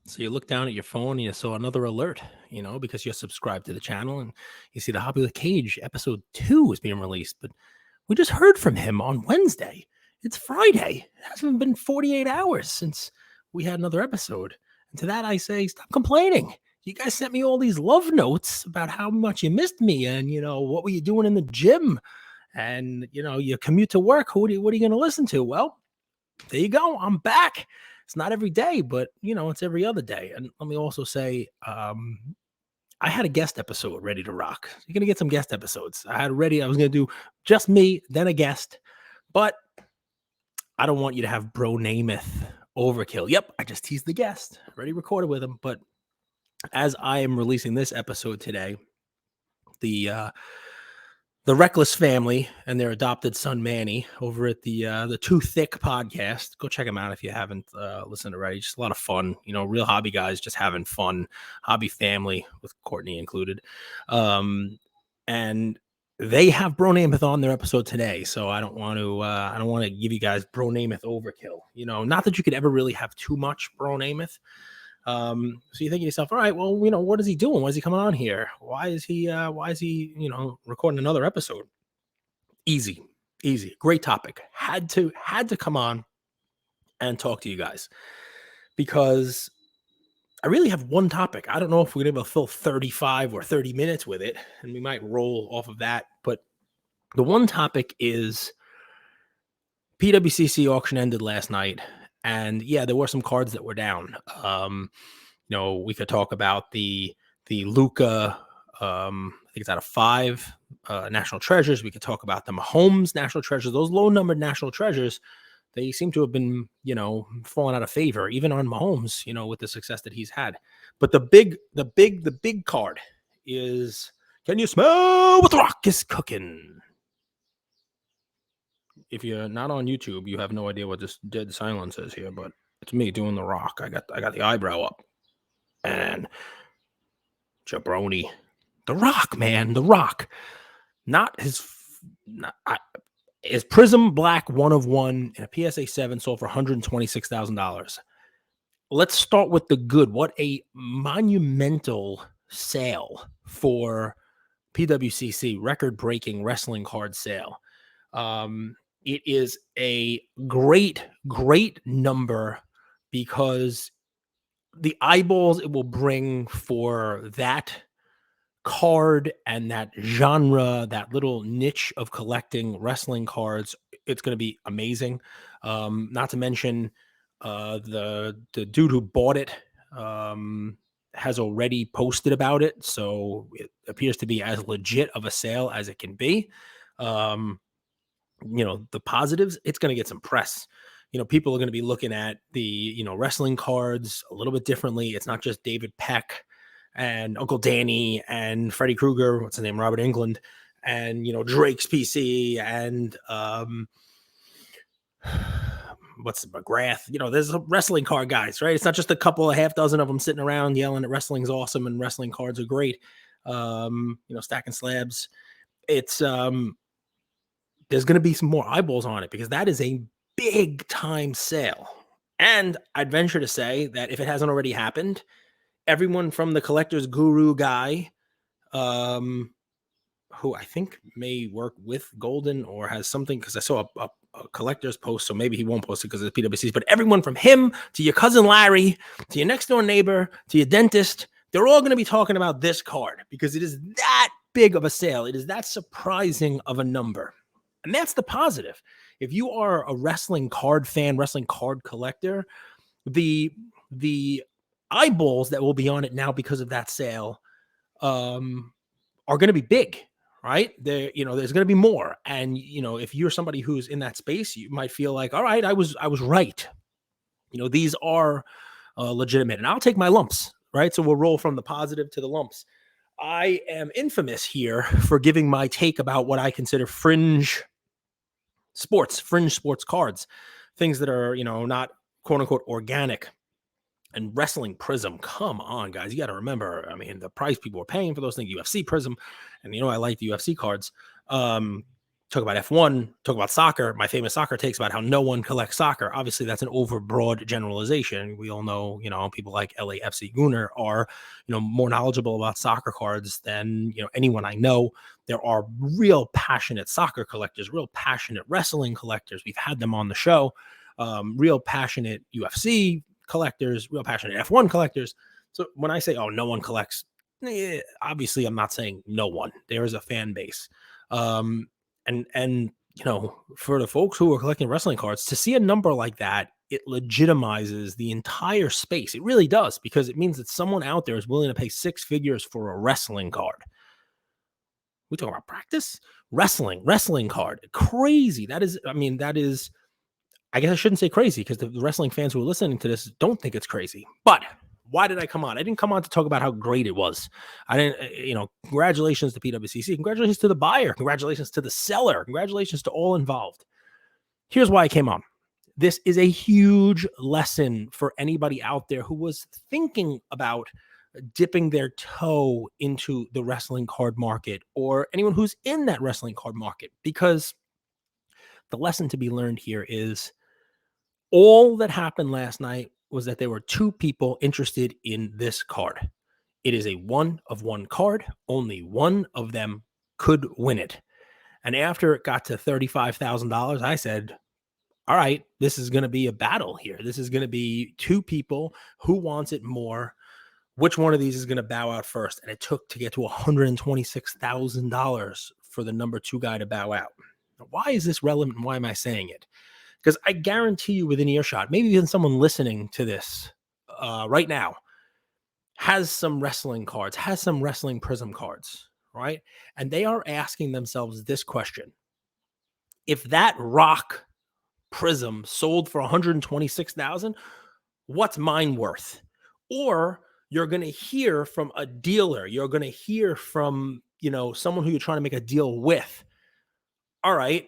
So you look down at your phone and you saw another alert, because you're subscribed to the channel and you see the Hobby with Cage episode 2 is being released. But we just heard from him on Wednesday. It's Friday. It hasn't been 48 hours since we had another episode. And to that I say, stop complaining. You guys sent me all these love notes about how much you missed me and, what were you doing in the gym? And, you commute to work. What are you going to listen to? Well, there you go. I'm back. It's not every day, but it's every other day. And let me also say, I had a guest episode ready to rock. You're gonna get some guest episodes. I was gonna do just me, then a guest, but I don't want you to have Bro Namath overkill. Yep, I just teased the guest. Already recorded with him, but as I am releasing this episode today, the Reckless family and their adopted son Manny over at the Too Thick podcast. Go check them out if you haven't listened already. Just a lot of fun, real hobby guys just having fun. Hobby family with Courtney included, and they have Bro Namath on their episode today. So I don't want to give you guys Bro Namath overkill. Not that you could ever really have too much Bro Namath. So you think to yourself, all right, well, what is he doing? Why is he coming on here? Why is he, recording another episode? Easy. Great topic. Had to come on and talk to you guys because I really have one topic. I don't know if we're going to be able to fill 35 or 30 minutes with it, and we might roll off of that. But the one topic is PWCC auction ended last night. And yeah, there were some cards that were down. We could talk about the Luca, I think it's out of 5 National Treasures. We could talk about the Mahomes National Treasures. Those low-numbered National Treasures, they seem to have been, falling out of favor, even on Mahomes, with the success that he's had. But the big card is, can you smell what the rock is cooking? If you're not on YouTube, you have no idea what this dead silence is here, but it's me doing the rock. I got the eyebrow up. And jabroni. The Rock, man. The Rock. His Prizm Black 1 of 1 and a PSA 7 sold for $126,000. Let's start with the good. What a monumental sale for PWCC, record-breaking wrestling card sale. It is a great number because the eyeballs it will bring for that card and that genre, that little niche of collecting wrestling cards, it's going to be amazing. Not to mention the dude who bought it has already posted about it, so it appears to be as legit of a sale as it can be. The positives, it's going to get some press. People are going to be looking at the, wrestling cards a little bit differently. It's not just David Peck and Uncle Danny and Freddy Krueger, what's his name, Robert Englund, and, Drake's PC and what's McGrath. There's wrestling card guys, right? It's not just a couple of half dozen of them sitting around yelling that wrestling's awesome and wrestling cards are great. Stacking slabs. It's there's going to be some more eyeballs on it because that is a big time sale. And I'd venture to say that if it hasn't already happened, everyone from the collector's guru guy, who I think may work with Golden or has something, because I saw a collector's post, so maybe he won't post it because of the PWCs, but everyone from him to your cousin Larry, to your next door neighbor, to your dentist, they're all going to be talking about this card because it is that big of a sale. It is that surprising of a number. And that's the positive. If you are a wrestling card fan, wrestling card collector, the eyeballs that will be on it now because of that sale are going to be big, right? There's going to be more. And, if you're somebody who's in that space, you might feel like, all right, I was right. These are legitimate, and I'll take my lumps, right? So we'll roll from the positive to the lumps. I am infamous here for giving my take about what I consider fringe sports cards, things that are, not quote unquote organic. And wrestling Prizm, come on, guys. You got to remember, the price people are paying for those things, UFC Prizm. And, I like the UFC cards. Talk about F1, talk about soccer. My famous soccer takes about how no one collects soccer. Obviously, that's an overbroad generalization. We all know, people like LAFC Gunnar are, more knowledgeable about soccer cards than, anyone I know. There are real passionate soccer collectors, real passionate wrestling collectors. We've had them on the show. Real passionate UFC collectors, real passionate F1 collectors. So when I say, oh, no one collects, obviously I'm not saying no one. There is a fan base. And for the folks who are collecting wrestling cards, to see a number like that, it legitimizes the entire space. It really does, because it means that someone out there is willing to pay six figures for a wrestling card. We talk about practice, wrestling card. Crazy. That is, I guess I shouldn't say crazy, because the wrestling fans who are listening to this don't think it's crazy. But why did I come on? I didn't come on to talk about how great it was. I didn't, congratulations to PWCC. Congratulations to the buyer. Congratulations to the seller. Congratulations to all involved. Here's why I came on. This is a huge lesson for anybody out there who was thinking about dipping their toe into the wrestling card market, or anyone who's in that wrestling card market, because the lesson to be learned here is all that happened last night was that there were two people interested in this card. It is a one of one card. Only one of them could win it. And after it got to $35,000, I said, all right, this is going to be a battle here. This is going to be two people. Who wants it more? Which one of these is going to bow out first? And it took to get to $126,000 for the number two guy to bow out. Now, why is this relevant? Why am I saying it? Because I guarantee you, within earshot, maybe even someone listening to this right now has some wrestling cards, has some wrestling Prizm cards, right? And they are asking themselves this question. If that Rock Prizm sold for $126,000, what's mine worth? Or you're going to hear from a dealer, you're going to hear from, someone who you're trying to make a deal with. All right,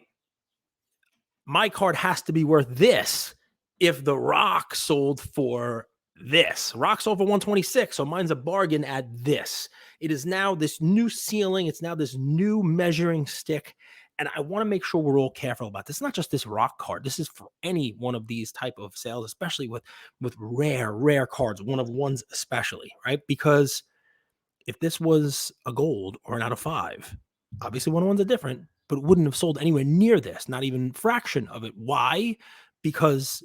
my card has to be worth this if the Rock sold for this. Rock sold for 126, so mine's a bargain at this. It is now this new ceiling. It's now this new measuring stick. And I want to make sure we're all careful about this. It's not just this Rock card. This is for any one of these type of sales, especially with rare cards, one of ones especially, right? Because if this was a gold or an out of five, obviously one of ones are different, but it wouldn't have sold anywhere near this, not even a fraction of it. Why? Because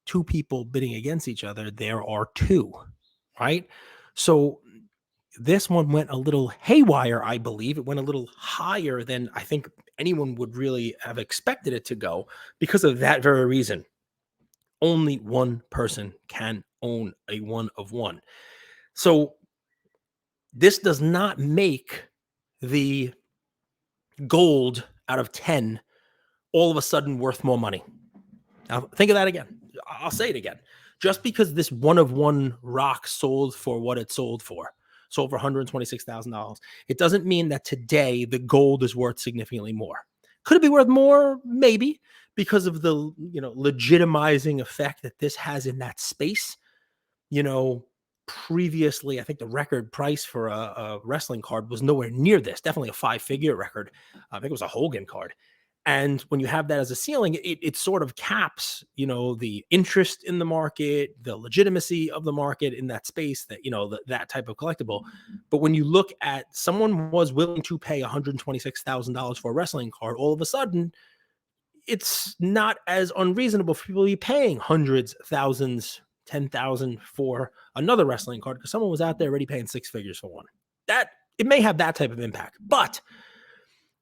two people bidding against each other, there are two, right? So this one went a little haywire, I believe. It went a little higher than I think anyone would really have expected it to go, because of that very reason. Only one person can own a one of one. So this does not make the gold out of 10 all of a sudden worth more money. Now, think of that again. I'll say it again. Just because this one of one Rock sold for what it sold for $126,000, it doesn't mean that today the gold is worth significantly more. Could it be worth more? Maybe, because of the legitimizing effect that this has in that space. Previously, I think the record price for a wrestling card was nowhere near this. Definitely a 5-figure record. I think it was a Hogan card. And when you have that as a ceiling, it sort of caps, the interest in the market, the legitimacy of the market in that space, that, that type of collectible. But when you look at someone was willing to pay $126,000 for a wrestling card, all of a sudden, it's not as unreasonable for people to be paying hundreds, thousands, 10,000 for another wrestling card, because someone was out there already paying six figures for one. That it may have that type of impact, but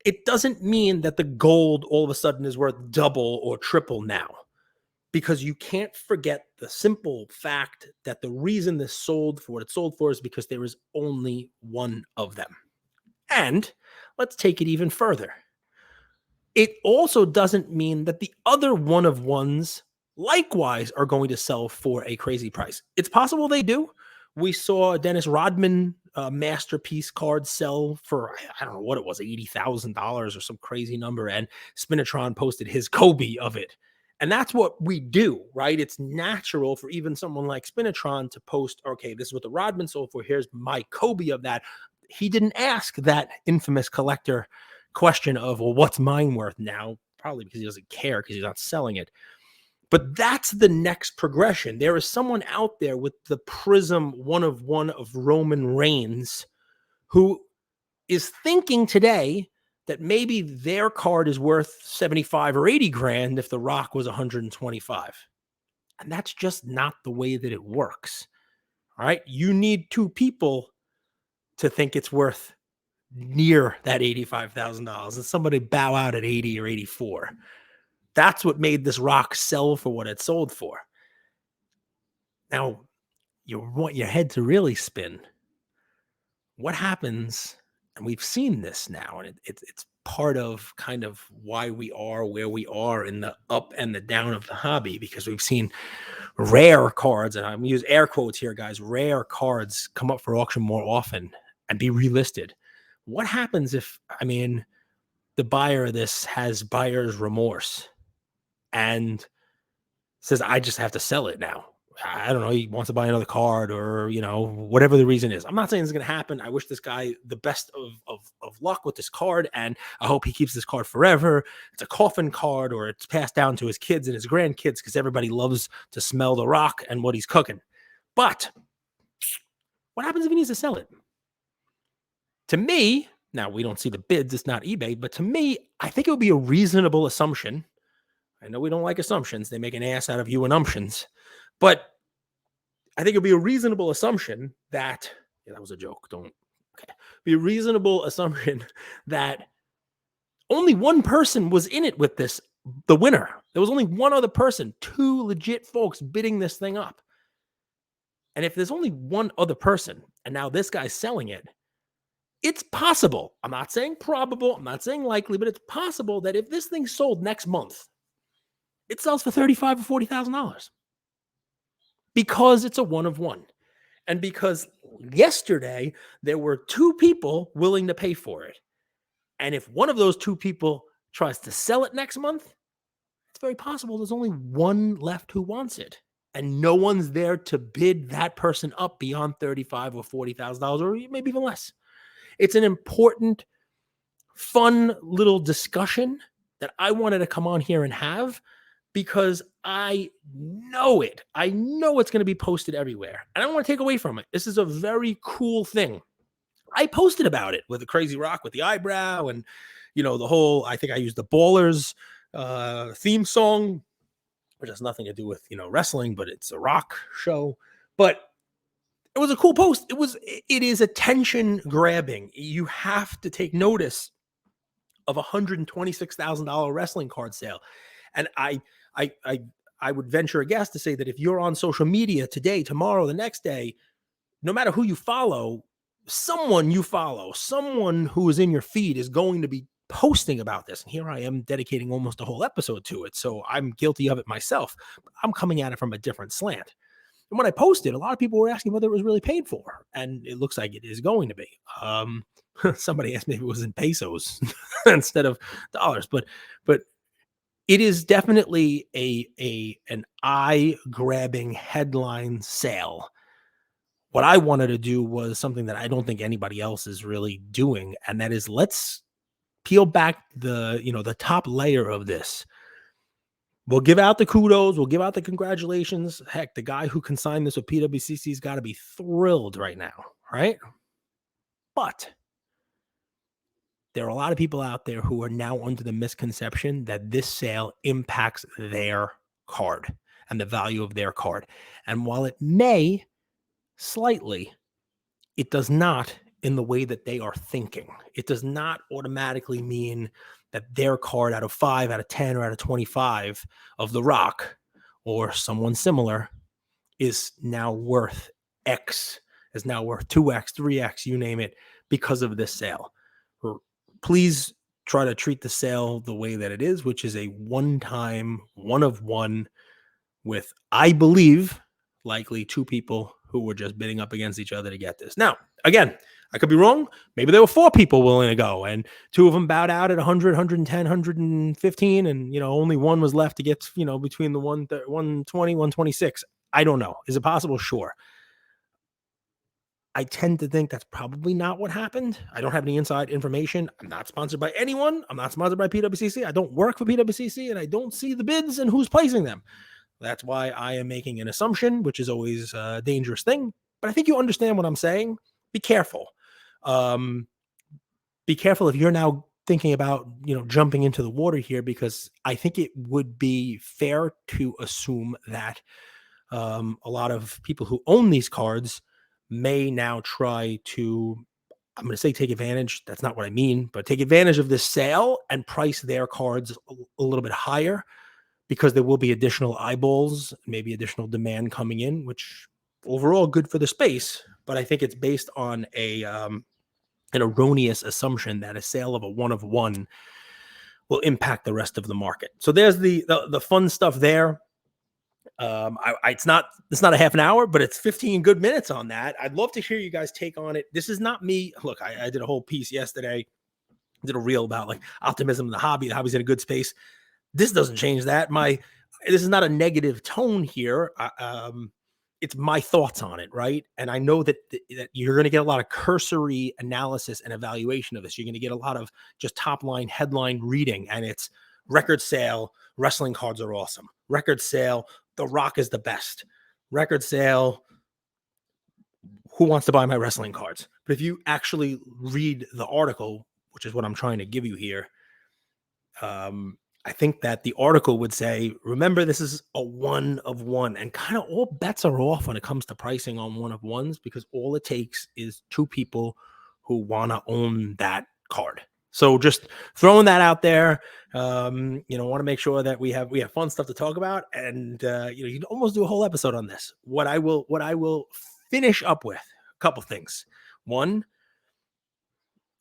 it doesn't mean that the gold all of a sudden is worth double or triple now, because you can't forget the simple fact that the reason this sold for what it sold for is because there is only one of them. And let's take it even further. It also doesn't mean that the other one of ones likewise are going to sell for a crazy price. It's possible they do. We saw Dennis Rodman masterpiece card sell for, I don't know what it was, $80,000 or some crazy number. And Spinatron posted his Kobe of it. And that's what we do, right? It's natural for even someone like Spinatron to post, okay, this is what the Rodman sold for. Here's my Kobe of that. He didn't ask that infamous collector, question of, well, what's mine worth now? Probably because he doesn't care because he's not selling it. But that's the next progression. There is someone out there with the Prizm one of Roman Reigns who is thinking today that maybe their card is worth 75 or 80 grand if The Rock was 125. And that's just not the way that it works. All right. You need two people to think it's worth near that $85,000 and somebody bow out at 80 or 84. That's what made this rock sell for what it sold for. Now, you want your head to really spin. What happens, and we've seen this now, and it's part of kind of why we are where we are in the up and the down of the hobby, because we've seen rare cards, and I'm going to use air quotes here, guys, rare cards come up for auction more often and be relisted. What happens if, I mean, the buyer of this has buyer's remorse and says, I just have to sell it now? I don't know, he wants to buy another card or, you know, whatever the reason is. I'm not saying it's going to happen. I wish this guy the best of luck with this card, and I hope he keeps this card forever. It's a coffin card, or it's passed down to his kids and his grandkids because everybody loves to smell the rock and what he's cooking. But what happens if he needs to sell it? To me, now we don't see the bids, it's not eBay, but to me, I think it would be a reasonable assumption. I know we don't like assumptions. They make an ass out of you and umptions. But I think it'd be a reasonable assumption that, yeah, that was a joke. Be a reasonable assumption that only one person was in it with this, the winner. There was only one other person, two legit folks bidding this thing up. And if there's only one other person, and now this guy's selling it, it's possible. I'm not saying probable. I'm not saying likely, but it's possible that if this thing sold next month, it sells for $35,000 or $40,000. Because it's a one of one. And because yesterday there were two people willing to pay for it. And if one of those two people tries to sell it next month, it's very possible there's only one left who wants it. And no one's there to bid that person up beyond $35,000 or $40,000, or maybe even less. It's an important, fun little discussion that I wanted to come on here and have, because I know it. I know it's going to be posted everywhere. And I don't want to take away from it. This is a very cool thing. I posted about it with the Crazy Rock with the eyebrow and, you know, the whole, I think I used the Ballers theme song, which has nothing to do with, you know, wrestling, but it's a rock show. But it was a cool post. It is attention grabbing. You have to take notice of a $126,000 wrestling card sale. And I would venture a guess to say that if you're on social media today, tomorrow, the next day, no matter who you follow, someone who is in your feed is going to be posting about this. And here I am dedicating almost a whole episode to it. So I'm guilty of it myself. I'm coming at it from a different slant. And when I posted, a lot of people were asking whether it was really paid for. And it looks like it is going to be. Somebody asked me if it was in pesos instead of dollars. But it is definitely an eye-grabbing headline sale. What I wanted to do was something that I don't think anybody else is really doing, and that is, let's peel back the top layer of this. We'll give out the kudos, we'll give out the congratulations. Heck, the guy who consigned this with PWCC's got to be thrilled right now, right? But there are a lot of people out there who are now under the misconception that this sale impacts their card and the value of their card. And while it may slightly, it does not in the way that they are thinking. It does not automatically mean that their card out of 5, out of 10, or out of 25 of The Rock or someone similar is now worth X, is now worth 2X, 3X, you name it, because of this sale. Please try to treat the sale the way that it is, which is a one-time, one of one with, I believe, likely two people who were just bidding up against each other to get this. Now, again, I could be wrong. Maybe there were 4 people willing to go, and 2 of them bowed out at 100, 110, 115, and, you know, only one was left to get, you know, between the 120, 126. I don't know. Is it possible? Sure. I tend to think that's probably not what happened. I don't have any inside information. I'm not sponsored by anyone. I'm not sponsored by PWCC. I don't work for PWCC, and I don't see the bids and who's placing them. That's why I am making an assumption, which is always a dangerous thing. But I think you understand what I'm saying. Be careful. Um, be careful if you're now thinking about, jumping into the water here, because I think it would be fair to assume that a lot of people who own these cards may now try to, I'm going to say take advantage. That's not what I mean, but take advantage of this sale and price their cards a little bit higher, because there will be additional eyeballs, maybe additional demand coming in, which overall good for the space. But I think it's based on an erroneous assumption that a sale of a one of one will impact the rest of the market. So there's the fun stuff there. It's not a half an hour, but it's 15 good minutes on that. I'd love to hear you guys take on it. This is not me. Look, I did a whole piece yesterday, did a reel about like optimism in the hobby. The hobby's in a good space. This doesn't change that. This is not a negative tone here. It's my thoughts on it, right? And I know that you're going to get a lot of cursory analysis and evaluation of this. You're going to get a lot of just top line headline reading, and it's record sale. Wrestling cards are awesome. Record sale. The Rock is the best. Record sale. Who wants to buy my wrestling cards? But if you actually read the article, which is what I'm trying to give you here, I think that the article would say, remember, this is a one of one, and kind of all bets are off when it comes to pricing on one of ones, because all it takes is two people who want to own that card. So just throwing that out there, want to make sure that we have fun stuff to talk about. And, you can almost do a whole episode on this. What I will finish up with, a couple things. One,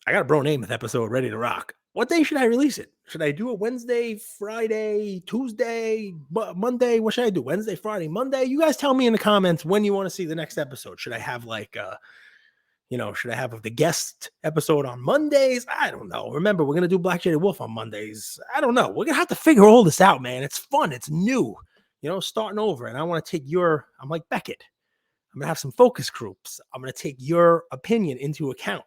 I got a Bro Namath episode ready to rock. What day should I release it? Should I do it Wednesday, Friday, Tuesday, Monday? What should I do? Wednesday, Friday, Monday? You guys tell me in the comments when you want to see the next episode. Should I have should I have the guest episode on Mondays? I don't know. Remember, we're going to do Black Jaded Wolf on Mondays. I don't know. We're going to have to figure all this out, man. It's fun. It's new, starting over. And I want to take I'm like Beckett. I'm going to have some focus groups. I'm going to take your opinion into account.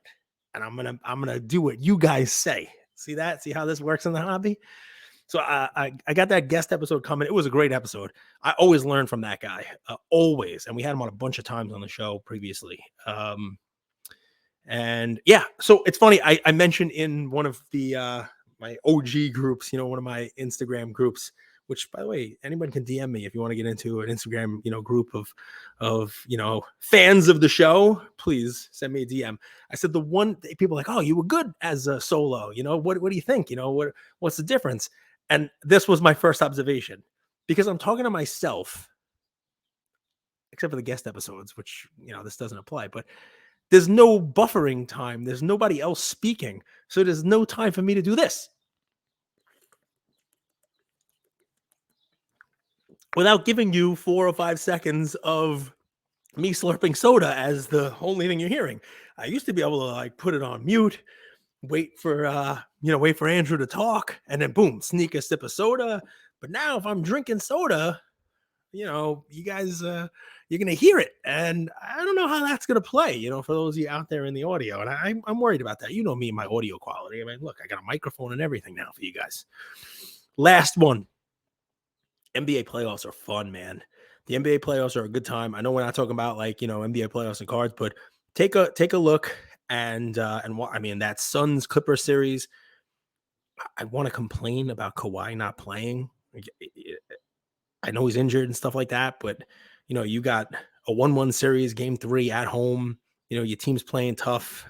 And I'm gonna do what you guys say. See that? See how this works in the hobby? So I got that guest episode coming. It was a great episode. I always learn from that guy, always. And we had him on a bunch of times on the show previously. And yeah, so it's funny. I mentioned in one of the my OG groups, one of my Instagram groups, which, by the way, anyone can DM me if you want to get into an Instagram, group of fans of the show. Please send me a DM. I said people are like, oh, you were good as a solo. What do you think? What's the difference? And this was my first observation, because I'm talking to myself, except for the guest episodes, which this doesn't apply. But there's no buffering time. There's nobody else speaking, so there's no time for me to do this. Without giving you 4 or 5 seconds of me slurping soda as the only thing you're hearing. I used to be able to put it on mute, wait for Andrew to talk, and then boom, sneak a sip of soda. But now if I'm drinking soda, you guys, you're going to hear it. And I don't know how that's going to play, for those of you out there in the audio. And I'm worried about that. Me and my audio quality. I mean, look, I got a microphone and everything now for you guys. Last one. NBA playoffs are fun, man. The NBA playoffs are a good time. I know we're not talking about NBA playoffs and cards, but take a look and what I mean, that Suns Clippers series. I want to complain about Kawhi not playing. I know he's injured and stuff like that, but you got a 1-1 series, game 3 at home. Your team's playing tough.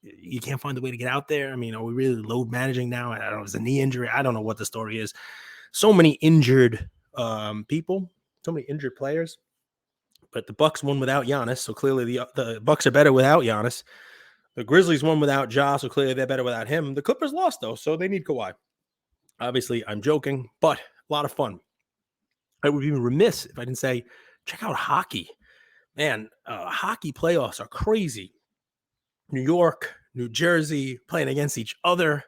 You can't find a way to get out there. I mean, are we really load managing now? I don't know. It's a knee injury. I don't know what the story is. So many injured people, so many injured players. But the Bucks won without Giannis, so clearly the Bucks are better without Giannis. The Grizzlies won without Ja, so clearly they're better without him. The Clippers lost, though, so they need Kawhi. Obviously, I'm joking, but a lot of fun. I would be remiss if I didn't say, check out hockey. Man, hockey playoffs are crazy. New York, New Jersey playing against each other.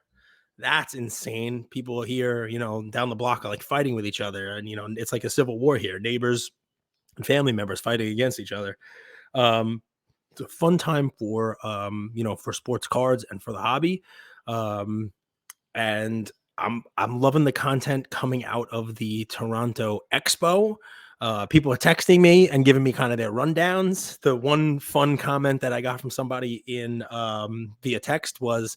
That's insane. People here, down the block are fighting with each other. And, it's like a civil war here. Neighbors and family members fighting against each other. It's a fun time for for sports cards and for the hobby. Um, and I'm loving the content coming out of the Toronto Expo. People are texting me and giving me kind of their rundowns. The one fun comment that I got from somebody in via text was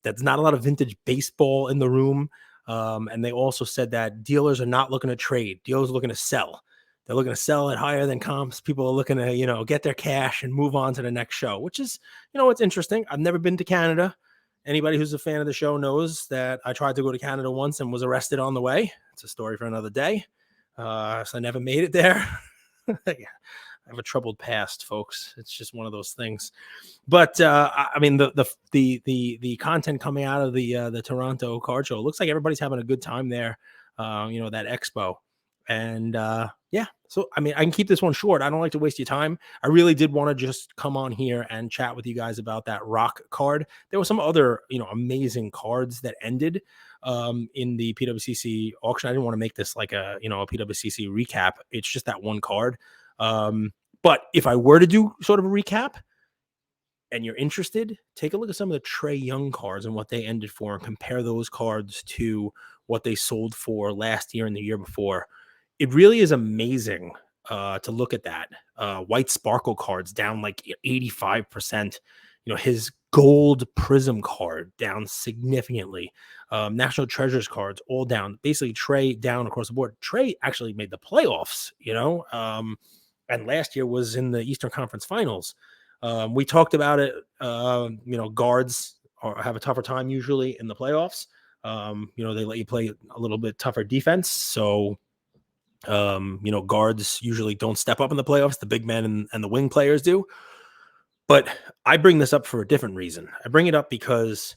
that's not a lot of vintage baseball in the room. And they also said that dealers are not looking to trade. Dealers are looking to sell. They're looking to sell at higher than comps. People are looking to, get their cash and move on to the next show, which is, it's interesting. I've never been to Canada. Anybody who's a fan of the show knows that I tried to go to Canada once and was arrested on the way. It's a story for another day. So I never made it there. I have a troubled past, folks. It's just one of those things. But I mean, the content coming out of the Toronto card show, it looks like everybody's having a good time there. That expo, and yeah. So I mean, I can keep this one short. I don't like to waste your time. I really did want to just come on here and chat with you guys about that rock card. There were some other amazing cards that ended in the PWCC auction. I didn't want to make this like a a PWCC recap. It's just that one card. But if I were to do sort of a recap, and you're interested, take a look at some of the Trae Young cards and what they ended for, and compare those cards to what they sold for last year and the year before. It really is amazing to look at that. White Sparkle cards down like 85%. His gold Prizm card down significantly. National Treasures cards all down. Basically, Trae down across the board. Trae actually made the playoffs, and last year was in the Eastern Conference Finals. We talked about it. Guards have a tougher time usually in the playoffs. They let you play a little bit tougher defense. So, guards usually don't step up in the playoffs. The big men and the wing players do. But I bring this up for a different reason. I bring it up because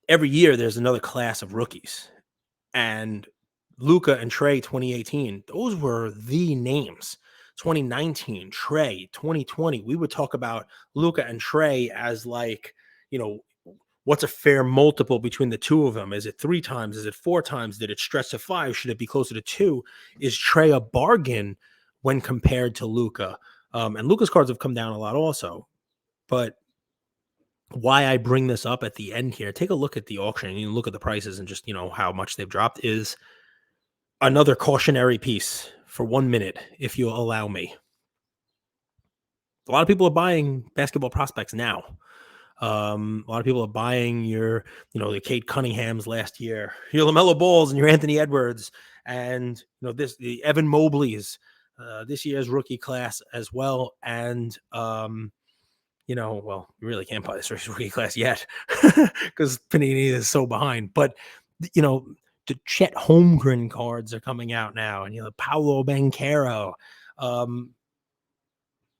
every year there's another class of rookies. And Luka and Trae 2018, those were the names. 2019, Trae, 2020. We would talk about Luka and Trae as like, what's a fair multiple between the two of them? Is it 3 times? Is it 4 times? Did it stretch to 5? Should it be closer to 2? Is Trae a bargain when compared to Luka? And Luka's cards have come down a lot also. But why I bring this up at the end here, take a look at the auction and you look at the prices and just, how much they've dropped, is another cautionary piece for 1 minute, if you'll allow me. A lot of people are buying basketball prospects now. A lot of people are buying your, the Cade Cunninghams last year, your LaMelo Balls and your Anthony Edwards, and the Evan Mobley's this year's rookie class as well. And well, you really can't buy this rookie class yet because Panini is so behind. But the Chet Holmgren cards are coming out now, and Paolo Banchero.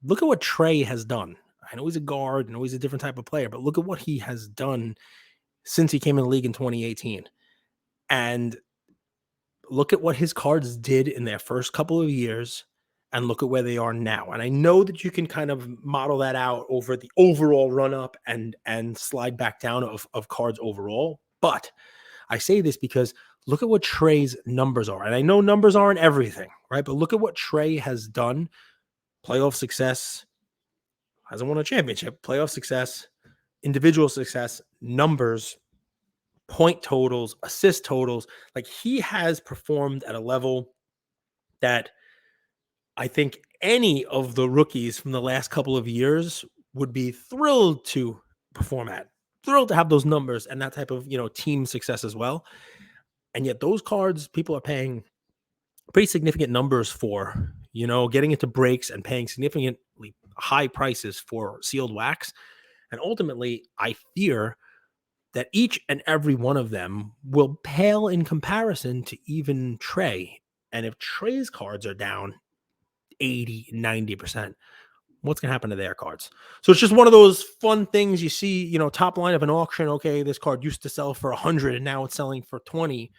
Look at what Trae has done. I know he's a guard, I know he's a different type of player, but look at what he has done since he came in the league in 2018. And look at what his cards did in their first couple of years, and look at where they are now. And I know that you can kind of model that out over the overall run up and slide back down of cards overall. But I say this because look at what Trae's numbers are. And I know numbers aren't everything, right? But look at what Trae has done. Playoff success, hasn't won a championship, playoff success, individual success, numbers, point totals, assist totals. Like, he has performed at a level that I think any of the rookies from the last couple of years would be thrilled to perform at, thrilled to have those numbers and that type of, team success as well. And yet those cards, people are paying pretty significant numbers for, getting into breaks and paying significantly high prices for sealed wax. And ultimately, I fear that each and every one of them will pale in comparison to even Trae. And if Trae's cards are down 80, 90%, what's going to happen to their cards? So it's just one of those fun things you see, top line of an auction. Okay, this card used to sell for 100 and now it's selling for 20.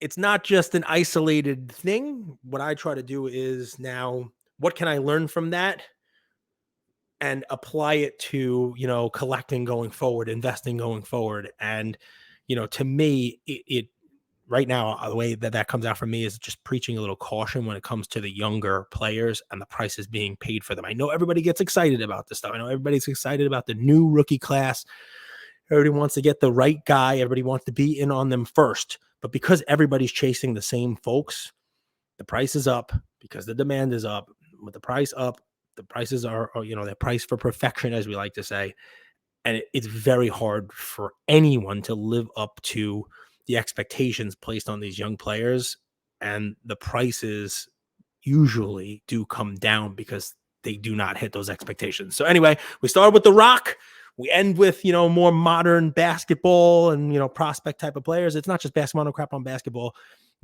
It's not just an isolated thing. What I try to do is now, what can I learn from that and apply it to, collecting going forward, investing going forward. And, to me, it right now, the way that comes out for me is just preaching a little caution when it comes to the younger players and the prices being paid for them. I know everybody gets excited about this stuff. I know everybody's excited about the new rookie class. Everybody wants to get the right guy. Everybody wants to be in on them first. But because everybody's chasing the same folks, the price is up because the demand is up. With the price up, the prices are they're priced for perfection, as we like to say. And it's very hard for anyone to live up to the expectations placed on these young players. And the prices usually do come down because they do not hit those expectations. So anyway, we started with The Rock. We end with, more modern basketball and, prospect type of players. It's not just basketball, no crap on basketball.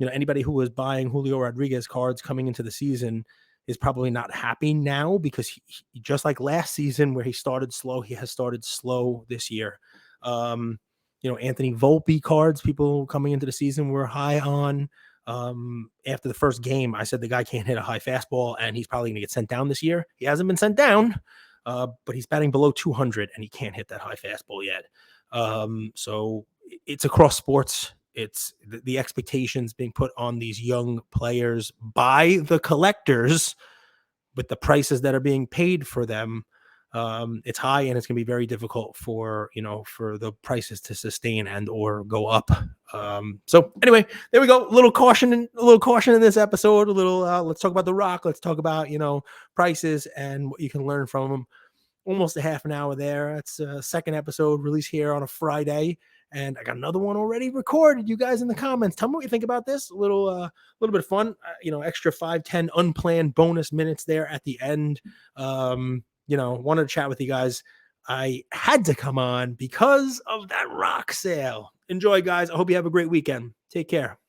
Anybody who was buying Julio Rodriguez cards coming into the season is probably not happy now because he just like last season where he started slow, he has started slow this year. Anthony Volpe cards, people coming into the season were high on. After the first game, I said the guy can't hit a high fastball and he's probably going to get sent down this year. He hasn't been sent down, but he's batting below 200 and he can't hit that high fastball yet. So it's across sports. It's the expectations being put on these young players by the collectors with the prices that are being paid for them. It's high and it's going to be very difficult for the prices to sustain and or go up. So anyway, there we go. A little caution in this episode. Let's talk about The Rock. Let's talk about, prices and what you can learn from them. Almost a half an hour there. That's a second episode released here on a Friday. And I got another one already recorded. You guys in the comments, tell me what you think about this. A little bit of fun, extra 5-10 unplanned bonus minutes there at the end. Wanted to chat with you guys. I had to come on because of that Rock sale. Enjoy, guys. I hope you have a great weekend. Take care.